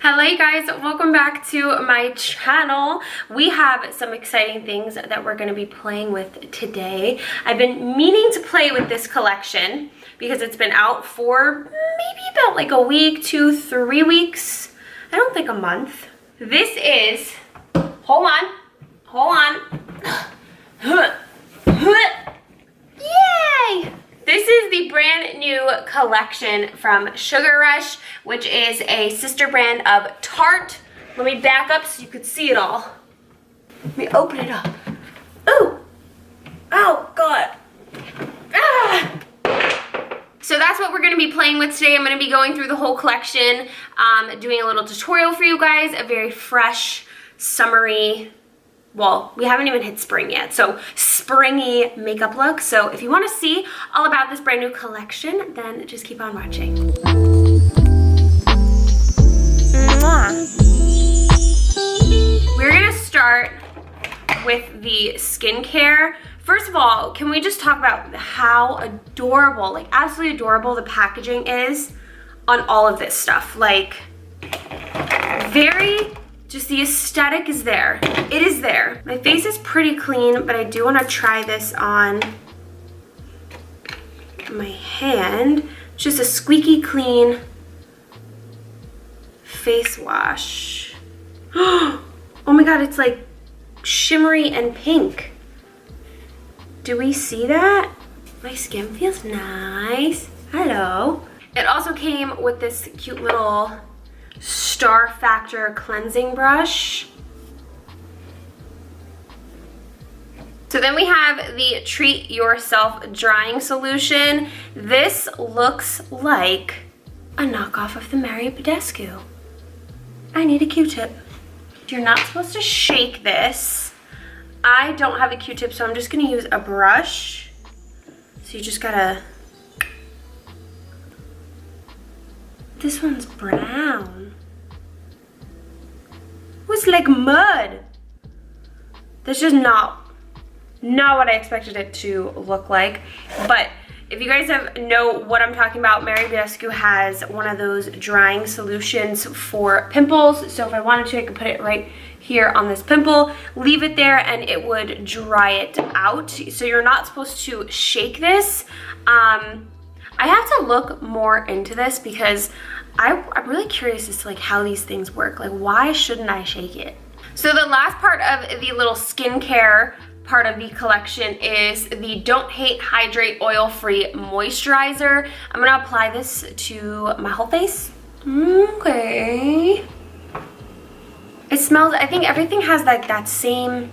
Hello you guys, welcome back to my channel. We have some exciting things that we're going to be playing with today. I've been meaning to play with this collection because it's been out for maybe about like a week, 2-3 weeks. I don't think a month. This is, hold on. Yay! This is the brand new collection from Sugar Rush, which is a sister brand of Tarte. Let me back up so you can see it all. Let me open it up. Ooh! Oh, God. Ah! So that's what we're going to be playing with today. I'm going to be going through the whole collection, doing a little tutorial for you guys, a very fresh, summery, well, we haven't even hit spring yet, so springy makeup look. So if you want to see all about this brand new collection, then just keep on watching. We're gonna start with the skincare. First of all, can we just talk about how adorable, like absolutely adorable the packaging is on all of this stuff. Like, just the aesthetic is there. It is there. My face is pretty clean, but I do want to try this on my hand. Just a squeaky clean face wash. Oh my God, it's like shimmery and pink. Do we see that? My skin feels nice. Hello. It also came with this cute little Star Factor cleansing brush. So then we have the Treat Yourself drying solution. This looks like a knockoff of the Mary Badescu. I need a Q-tip. You're not supposed to shake this. I don't have a Q-tip, so I'm just gonna use a brush. So you just gotta, this one's brown. It's like mud. That's just not what I expected it to look like. But if you guys know what I'm talking about, Mary Badescu has one of those drying solutions for pimples. So if I wanted to, I could put it right here on this pimple, leave it there, and it would dry it out. So you're not supposed to shake this. I have to look more into this because I'm really curious as to like how these things work. Like, why shouldn't I shake it? So the last part of the little skincare part of the collection is the Don't Hate Hydrate Oil-Free Moisturizer. I'm gonna apply this to my whole face. Okay. It smells, I think everything has like that same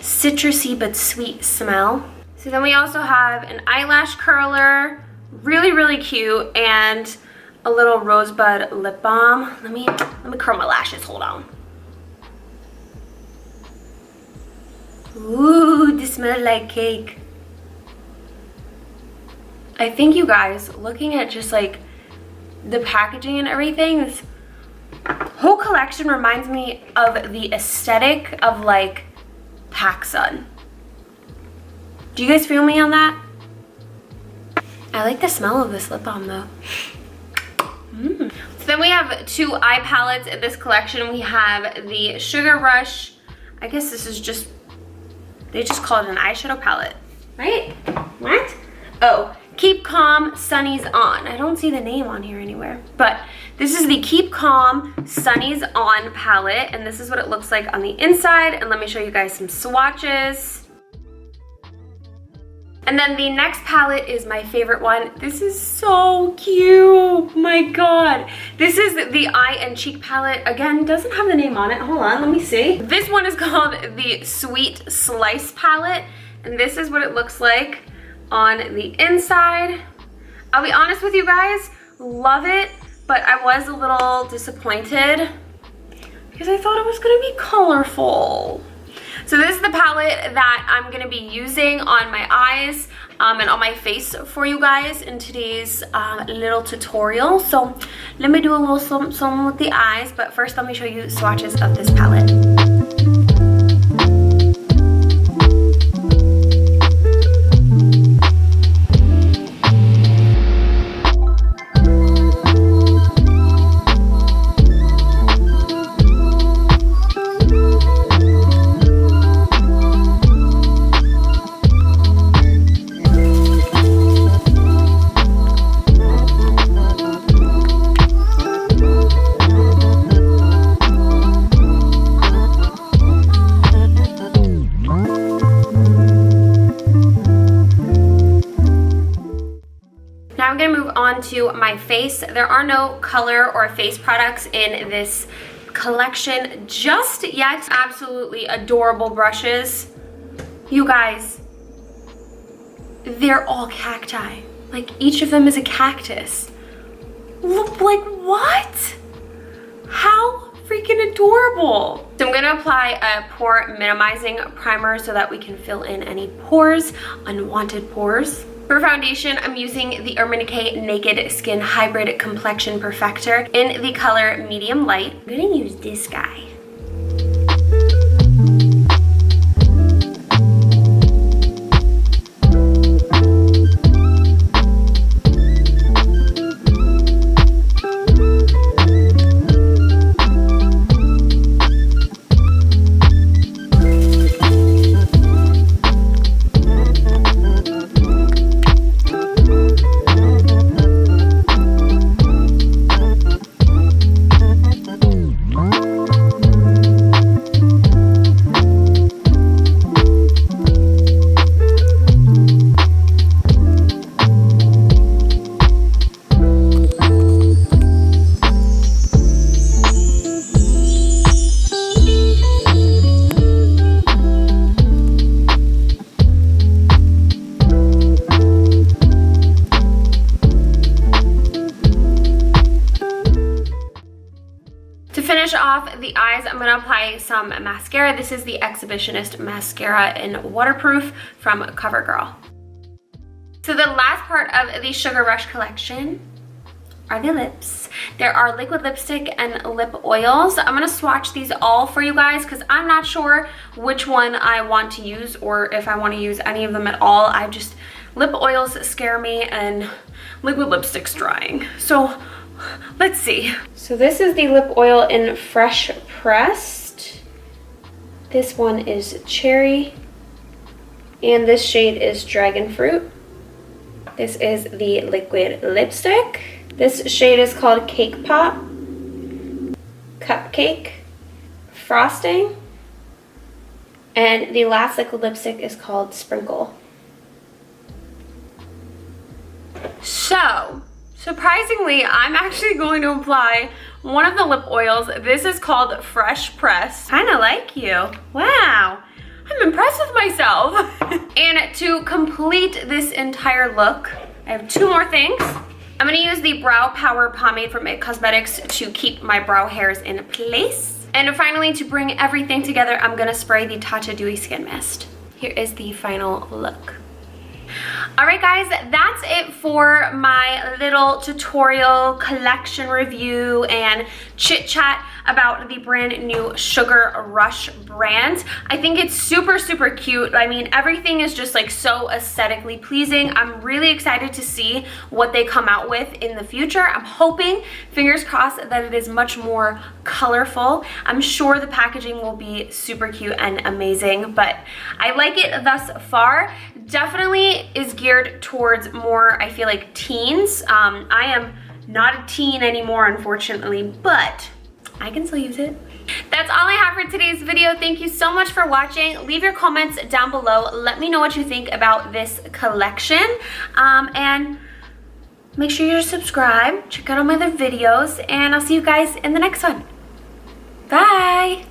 citrusy but sweet smell. So then we also have an eyelash curler, really cute, and a little rosebud lip balm. Let me curl my lashes, hold on. Ooh, this smells like cake. I think you guys, looking at just like the packaging and everything, this whole collection reminds me of the aesthetic of like PacSun. Do you guys feel me on that? I like the smell of this lip balm though. So then we have two eye palettes in this collection. We have the Sugar Rush. I guess this is just, they just call it an eyeshadow palette, right? What? Oh, Keep Calm, Sunny's On. I don't see the name on here anywhere, but this is the Keep Calm, Sunny's On palette, and this is what it looks like on the inside. And let me show you guys some swatches. And then the next palette is my favorite one. This is so cute, my God. This is the Eye and Cheek palette. Again, doesn't have the name on it. Hold on, let me see. This one is called the Sweet Slice palette. And this is what it looks like on the inside. I'll be honest with you guys, love it, but I was a little disappointed because I thought it was gonna be colorful. So this is the palette that I'm going to be using on my eyes and on my face for you guys in today's little tutorial. So let me do a little something with the eyes, but first let me show you swatches of this palette. onto my face. There are no color or face products in this collection just yet. Absolutely adorable brushes. You guys, they're all cacti. Like, each of them is a cactus. Look, like, what? How freaking adorable. So I'm gonna apply a pore minimizing primer so that we can fill in any pores, unwanted pores. For foundation, I'm using the Urban Decay Naked Skin Hybrid Complexion Perfector in the color Medium Light. I'm gonna use this guy. Off the eyes, I'm gonna apply some mascara. This is the Exhibitionist Mascara in Waterproof from CoverGirl. So the last part of the Sugar Rush collection are the lips. There are liquid lipstick and lip oils. I'm gonna swatch these all for you guys because I'm not sure which one I want to use or if I want to use any of them at all. Lip oils scare me and liquid lipstick's drying. So let's see. So this is the lip oil in Fresh Pressed. This one is Cherry. And this shade is Dragon Fruit. This is the liquid lipstick. This shade is called Cake Pop, Cupcake, Frosting. And the last liquid lipstick is called Sprinkle. So, surprisingly, I'm actually going to apply one of the lip oils. This is called Fresh Press. Kinda like you. Wow. I'm impressed with myself. And to complete this entire look, I have two more things. I'm gonna use the Brow Power Pomade from IT Cosmetics to keep my brow hairs in place. And finally, to bring everything together, I'm gonna spray the Tarte Dewy Skin Mist. Here is the final look. All right, guys, that's it for my little tutorial collection review and chit chat about the brand new Sugar Rush brand. I think it's super, super cute. I mean, everything is just like so aesthetically pleasing. I'm really excited to see what they come out with in the future. I'm hoping, fingers crossed, that it is much more colorful. I'm sure the packaging will be super cute and amazing, but I like it thus far. Definitely is geared towards more, I feel like, teens. I am not a teen anymore, unfortunately, but I can still use it. That's all I have for today's video. Thank you so much for watching. Leave your comments down below. Let me know what you think about this collection. And make sure you're subscribed. Check out all my other videos, and I'll see you guys in the next one. Bye!